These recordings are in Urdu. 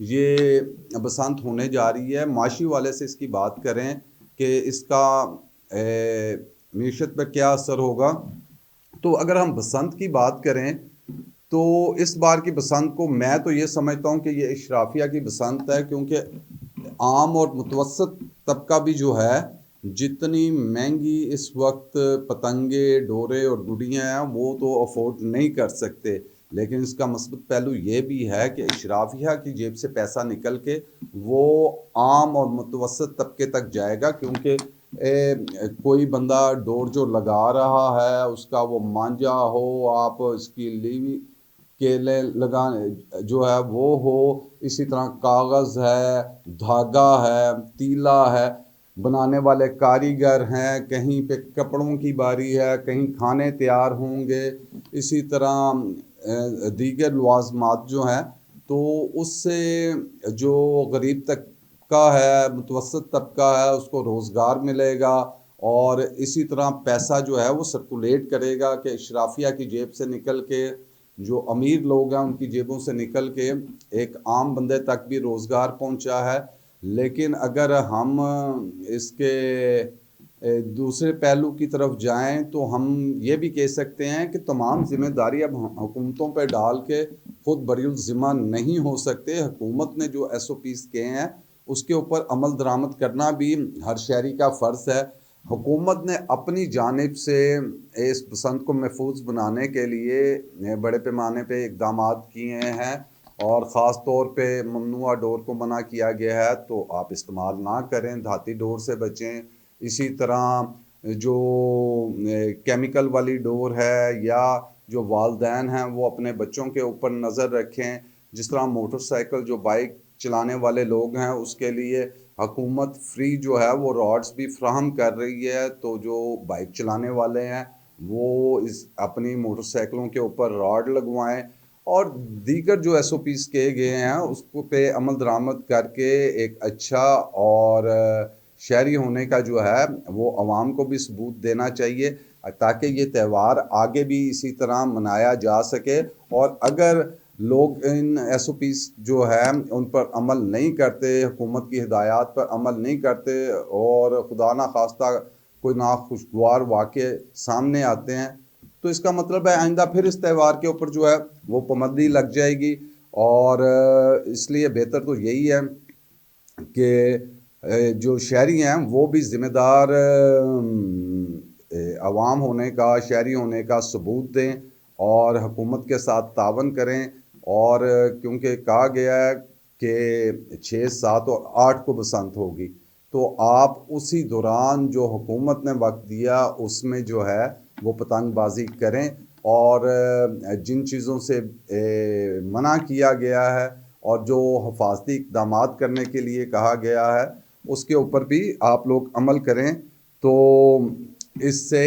یہ بسنت ہونے جا رہی ہے، معاشی والے سے اس کی بات کریں کہ اس کا معیشت پہ کیا اثر ہوگا، تو اگر ہم بسنت کی بات کریں تو اس بار کی بسنت کو میں تو یہ سمجھتا ہوں کہ یہ اشرافیہ کی بسنت ہے، کیونکہ عام اور متوسط طبقہ بھی جو ہے جتنی مہنگی اس وقت پتنگے، ڈورے اور گڈیاں ہیں وہ تو افورڈ نہیں کر سکتے، لیکن اس کا مثبت پہلو یہ بھی ہے کہ اشرافیہ کی جیب سے پیسہ نکل کے وہ عام اور متوسط طبقے تک جائے گا، کیونکہ کوئی بندہ ڈور جو لگا رہا ہے اس کا وہ مانجا ہو، آپ اس کی لیوی کیلے لگانے جو ہے وہ ہو، اسی طرح کاغذ ہے، دھاگا ہے، تیلا ہے، بنانے والے کاریگر ہیں، کہیں پہ کپڑوں کی باری ہے، کہیں کھانے تیار ہوں گے، اسی طرح دیگر لوازمات جو ہیں، تو اس سے جو غریب طبقہ ہے، متوسط طبقہ ہے، اس کو روزگار ملے گا، اور اسی طرح پیسہ جو ہے وہ سرکولیٹ کرے گا کہ اشرافیہ کی جیب سے نکل کے جو امیر لوگ ہیں ان کی جیبوں سے نکل کے ایک عام بندے تک بھی روزگار پہنچا ہے۔ لیکن اگر ہم اس کے دوسرے پہلو کی طرف جائیں تو ہم یہ بھی کہہ سکتے ہیں کہ تمام ذمہ داری اب حکومتوں پہ ڈال کے خود بری الذمہ نہیں ہو سکتے۔ حکومت نے جو ایس او پیز کہے ہیں اس کے اوپر عمل درآمد کرنا بھی ہر شہری کا فرض ہے۔ حکومت نے اپنی جانب سے اس بسنت کو محفوظ بنانے کے لیے بڑے پیمانے پہ اقدامات کیے ہیں، اور خاص طور پہ ممنوعہ ڈور کو منع کیا گیا ہے، تو آپ استعمال نہ کریں، دھاتی ڈور سے بچیں۔ اسی طرح جو کیمیکل والی ڈور ہے، یا جو والدین ہیں وہ اپنے بچوں کے اوپر نظر رکھیں۔ جس طرح موٹر سائیکل جو بائک چلانے والے لوگ ہیں اس کے لیے حکومت فری جو ہے وہ راڈز بھی فراہم کر رہی ہے، تو جو بائک چلانے والے ہیں وہ اپنی موٹر سائیکلوں کے اوپر راڈ لگوائیں، اور دیگر جو ایس او پیز کہے گئے ہیں اس کو پہ عمل درآمد کر کے ایک اچھا اور شہری ہونے کا جو ہے وہ عوام کو بھی ثبوت دینا چاہیے، تاکہ یہ تہوار آگے بھی اسی طرح منایا جا سکے۔ اور اگر لوگ ان ایس او پیز جو ہے ان پر عمل نہیں کرتے، حکومت کی ہدایات پر عمل نہیں کرتے، اور خدا نہ خواستہ کوئی ناخوشگوار واقع سامنے آتے ہیں، تو اس کا مطلب ہے آئندہ پھر اس تہوار کے اوپر جو ہے وہ پابندی لگ جائے گی۔ اور اس لیے بہتر تو یہی ہے کہ جو شہری ہیں وہ بھی ذمہ دار عوام ہونے کا، شہری ہونے کا ثبوت دیں، اور حکومت کے ساتھ تعاون کریں۔ اور کیونکہ کہا گیا ہے کہ 6، 7 اور 8 کو بسنت ہوگی، تو آپ اسی دوران جو حکومت نے وقت دیا اس میں جو ہے وہ پتنگ بازی کریں، اور جن چیزوں سے منع کیا گیا ہے اور جو حفاظتی اقدامات کرنے کے لیے کہا گیا ہے اس کے اوپر بھی آپ لوگ عمل کریں، تو اس سے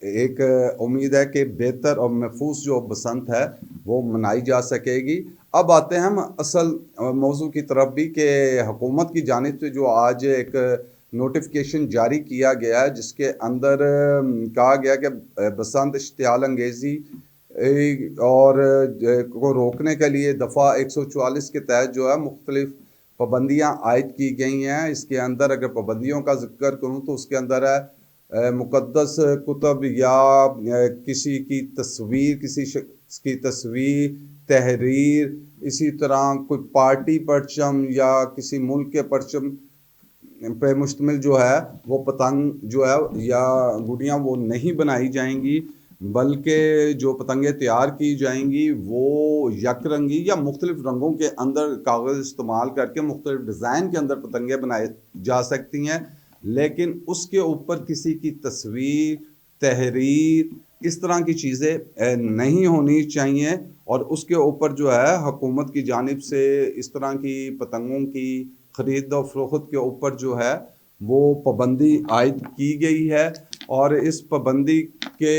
ایک امید ہے کہ بہتر اور محفوظ جو بسنت ہے وہ منائی جا سکے گی۔ اب آتے ہیں ہم اصل موضوع کی طرف بھی، کہ حکومت کی جانب سے جو آج ایک نوٹیفیکیشن جاری کیا گیا ہے جس کے اندر کہا گیا کہ بسنت اشتعال انگیزی اور کو روکنے کے لیے دفعہ 144 کے تحت جو ہے مختلف پابندیاں عائد کی گئی ہیں۔ اس کے اندر اگر پابندیوں کا ذکر کروں تو اس کے اندر ہے مقدس کتب یا کسی کی تصویر، کسی شخص کی تصویر، تحریر، اسی طرح کوئی پارٹی پرچم یا کسی ملک کے پرچم پہ مشتمل جو ہے وہ پتنگ جو ہے یا گڈیاں وہ نہیں بنائی جائیں گی، بلکہ جو پتنگیں تیار کی جائیں گی وہ یک رنگی یا مختلف رنگوں کے اندر کاغذ استعمال کر کے مختلف ڈیزائن کے اندر پتنگیں بنائی جا سکتی ہیں، لیکن اس کے اوپر کسی کی تصویر، تحریر، اس طرح کی چیزیں نہیں ہونی چاہیے، اور اس کے اوپر جو ہے حکومت کی جانب سے اس طرح کی پتنگوں کی خرید و فروخت کے اوپر جو ہے وہ پابندی عائد کی گئی ہے۔ اور اس پابندی کے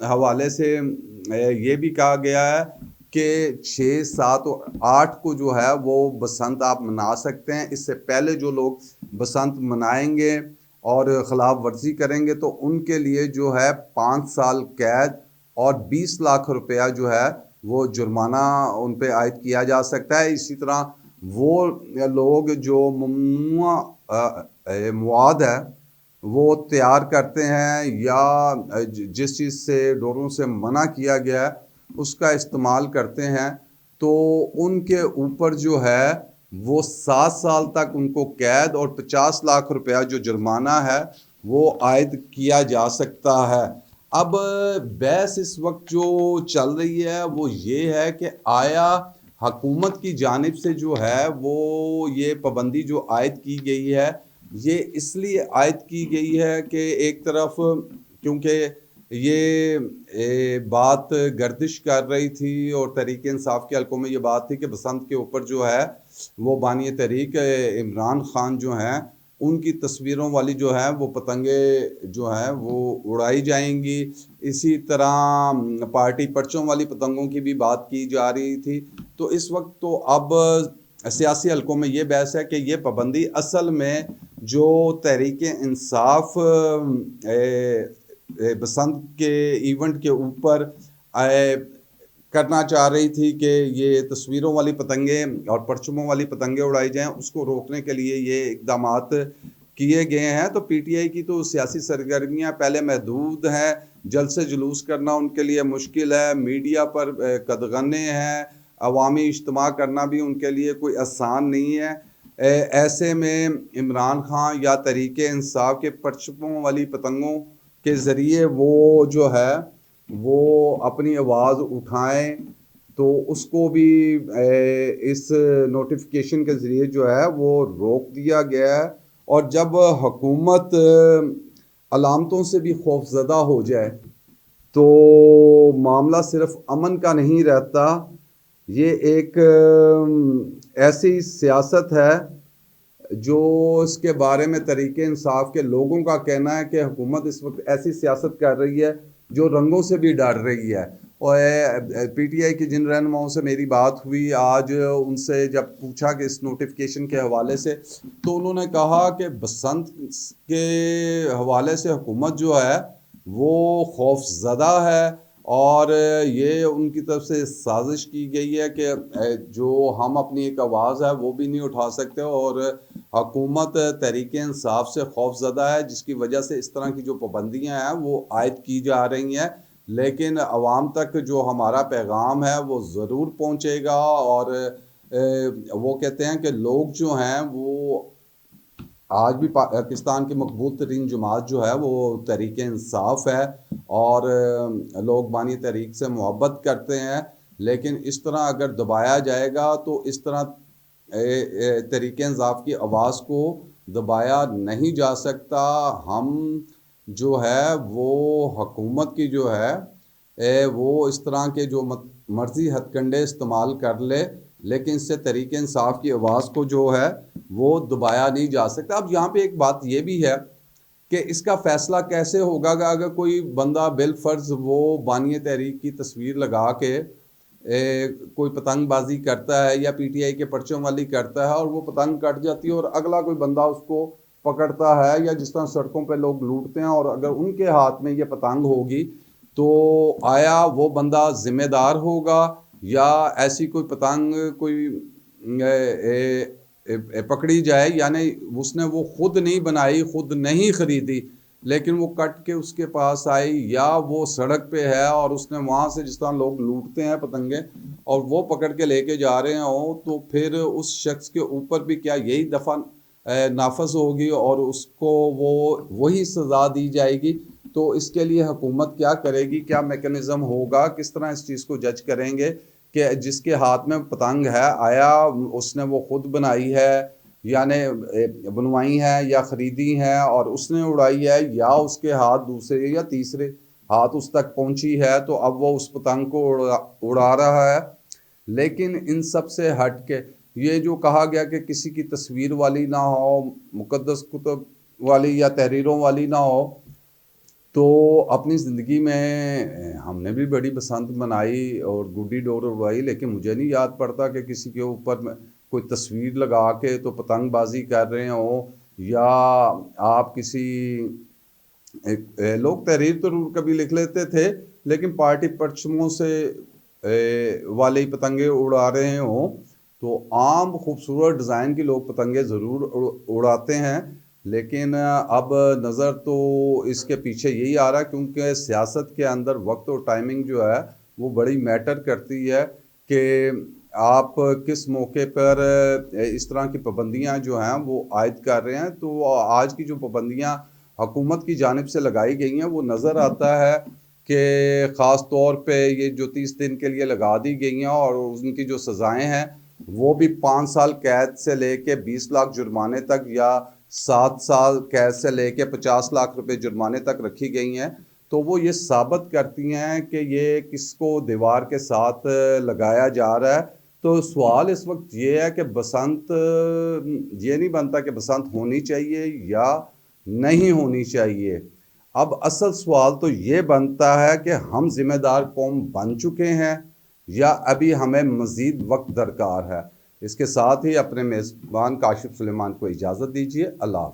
حوالے سے یہ بھی کہا گیا ہے کہ 6، 7 اور 8 کو جو ہے وہ بسنت آپ منا سکتے ہیں۔ اس سے پہلے جو لوگ بسنت منائیں گے اور خلاف ورزی کریں گے تو ان کے لیے جو ہے 5 سال قید اور 20 لاکھ روپیہ جو ہے وہ جرمانہ ان پہ عائد کیا جا سکتا ہے۔ اسی طرح وہ لوگ جو ممنوع مواد ہے وہ تیار کرتے ہیں یا جس چیز سے ڈوروں سے منع کیا گیا ہے اس کا استعمال کرتے ہیں، تو ان کے اوپر جو ہے وہ 7 سال تک ان کو قید اور 50 لاکھ روپیہ جو جرمانہ ہے وہ عائد کیا جا سکتا ہے۔ اب بحث اس وقت جو چل رہی ہے وہ یہ ہے کہ آیا حکومت کی جانب سے جو ہے وہ یہ پابندی جو عائد کی گئی ہے یہ اس لیے عائد کی گئی ہے کہ ایک طرف کیونکہ یہ بات گردش کر رہی تھی اور تحریک انصاف کے حلقوں میں یہ بات تھی کہ بسنت کے اوپر جو ہے وہ بانی تحریک عمران خان جو ہیں ان کی تصویروں والی جو ہے وہ پتنگیں جو ہیں وہ اڑائی جائیں گی، اسی طرح پارٹی پرچوں والی پتنگوں کی بھی بات کی جا رہی تھی۔ تو اس وقت تو اب سیاسی حلقوں میں یہ بحث ہے کہ یہ پابندی اصل میں جو تحریک انصاف بسنت کے ایونٹ کے اوپر کرنا چاہ رہی تھی کہ یہ تصویروں والی پتنگیں اور پرچموں والی پتنگیں اڑائی جائیں، اس کو روکنے کے لیے یہ اقدامات کیے گئے ہیں۔ تو پی ٹی آئی کی تو سیاسی سرگرمیاں پہلے محدود ہیں، جلد سے جلوس کرنا ان کے لیے مشکل ہے، میڈیا پر قدغنے ہیں، عوامی اجتماع کرنا بھی ان کے لیے کوئی آسان نہیں ہے۔ ایسے میں عمران خان یا تحریک انصاف کے پرچموں والی پتنگوں کے ذریعے وہ جو ہے وہ اپنی آواز اٹھائیں تو اس کو بھی اس نوٹیفیکیشن کے ذریعے جو ہے وہ روک دیا گیا ہے۔ اور جب حکومت علامتوں سے بھی خوف زدہ ہو جائے تو معاملہ صرف امن کا نہیں رہتا، یہ ایک ایسی سیاست ہے جو اس کے بارے میں تحریک انصاف کے لوگوں کا کہنا ہے کہ حکومت اس وقت ایسی سیاست کر رہی ہے جو رنگوں سے بھی ڈر رہی ہے۔ اور پی ٹی آئی کی جن رہنماؤں سے میری بات ہوئی آج، ان سے جب پوچھا کہ اس نوٹیفیکیشن کے حوالے سے تو انہوں نے کہا کہ بسنت کے حوالے سے حکومت جو ہے وہ خوف زدہ ہے اور یہ ان کی طرف سے سازش کی گئی ہے کہ جو ہم اپنی ایک آواز ہے وہ بھی نہیں اٹھا سکتے، اور حکومت تحریک انصاف سے خوف زدہ ہے جس کی وجہ سے اس طرح کی جو پابندیاں ہیں وہ عائد کی جا رہی ہیں۔ لیکن عوام تک جو ہمارا پیغام ہے وہ ضرور پہنچے گا، اور وہ کہتے ہیں کہ لوگ جو ہیں وہ آج بھی پاکستان کی مقبول ترین جماعت جو ہے وہ تحریک انصاف ہے، اور لوگ بانی تحریک سے محبت کرتے ہیں، لیکن اس طرح اگر دبایا جائے گا تو اس طرح تحریک انصاف کی آواز کو دبایا نہیں جا سکتا۔ ہم جو ہے وہ حکومت کی جو ہے وہ اس طرح کے جو مرضی ہتھ کنڈے استعمال کر لے، لیکن اس سے تحریک انصاف کی آواز کو جو ہے وہ دبایا نہیں جا سکتا۔ اب یہاں پہ ایک بات یہ بھی ہے کہ اس کا فیصلہ کیسے ہوگا کہ اگر کوئی بندہ بالفرض وہ بانی تحریک کی تصویر لگا کے کوئی پتنگ بازی کرتا ہے یا پی ٹی آئی کے پرچوں والی کرتا ہے اور وہ پتنگ کٹ جاتی ہے اور اگلا کوئی بندہ اس کو پکڑتا ہے، یا جس طرح سڑکوں پہ لوگ لوٹتے ہیں اور اگر ان کے ہاتھ میں یہ پتنگ ہوگی تو آیا وہ بندہ ذمہ دار ہوگا، یا ایسی کوئی پتنگ کوئی پکڑی جائے یعنی اس نے وہ خود نہیں بنائی، خود نہیں خریدی، لیکن وہ کٹ کے اس کے پاس آئی، یا وہ سڑک پہ ہے اور اس نے وہاں سے جس طرح لوگ لوٹتے ہیں پتنگیں اور وہ پکڑ کے لے کے جا رہے ہوں، تو پھر اس شخص کے اوپر بھی کیا یہی دفعہ نافذ ہوگی اور اس کو وہی سزا دی جائے گی؟ تو اس کے لیے حکومت کیا کرے گی، کیا میکنزم ہوگا، کس طرح اس چیز کو جج کریں گے کہ جس کے ہاتھ میں پتنگ ہے آیا اس نے وہ خود بنائی ہے یعنی بنوائی ہے یا خریدی ہے اور اس نے اڑائی ہے، یا اس کے ہاتھ دوسرے یا تیسرے ہاتھ اس تک پہنچی ہے تو اب وہ اس پتنگ کو اڑا رہا ہے۔ لیکن ان سب سے ہٹ کے یہ جو کہا گیا کہ کسی کی تصویر والی نہ ہو، مقدس کتب والی یا تحریروں والی نہ ہو، تو اپنی زندگی میں ہم نے بھی بڑی بسنت منائی اور گڈی ڈور اڑائی، لیکن مجھے نہیں یاد پڑتا کہ کسی کے اوپر میں کوئی تصویر لگا کے تو پتنگ بازی کر رہے ہوں، یا آپ کسی لوگ تحریر تو کبھی لکھ لیتے تھے لیکن پارٹی پرچموں سے والی پتنگیں اڑا رہے ہوں تو عام خوبصورت ڈیزائن کی لوگ پتنگیں ضرور اڑاتے ہیں، لیکن اب نظر تو اس کے پیچھے یہی آ رہا ہے، کیونکہ سیاست کے اندر وقت اور ٹائمنگ جو ہے وہ بڑی میٹر کرتی ہے کہ آپ کس موقع پر اس طرح کی پابندیاں جو ہیں وہ عائد کر رہے ہیں۔ تو آج کی جو پابندیاں حکومت کی جانب سے لگائی گئی ہیں وہ نظر آتا ہے کہ خاص طور پہ یہ جو 30 دن کے لیے لگا دی گئی ہیں، اور ان کی جو سزائیں ہیں وہ بھی 5 سال قید سے لے کے 20 لاکھ جرمانے تک، یا 7 سال قید سے لے کے 50 لاکھ روپے جرمانے تک رکھی گئی ہیں۔ تو وہ یہ ثابت کرتی ہیں کہ یہ کس کو دیوار کے ساتھ لگایا جا رہا ہے۔ تو سوال اس وقت یہ ہے کہ بسنت یہ نہیں بنتا کہ بسنت ہونی چاہیے یا نہیں ہونی چاہیے، اب اصل سوال تو یہ بنتا ہے کہ ہم ذمہ دار قوم بن چکے ہیں یا ابھی ہمیں مزید وقت درکار ہے۔ اس کے ساتھ ہی اپنے میزبان کاشف سلیمان کو اجازت دیجیے۔ اللہ حافظ۔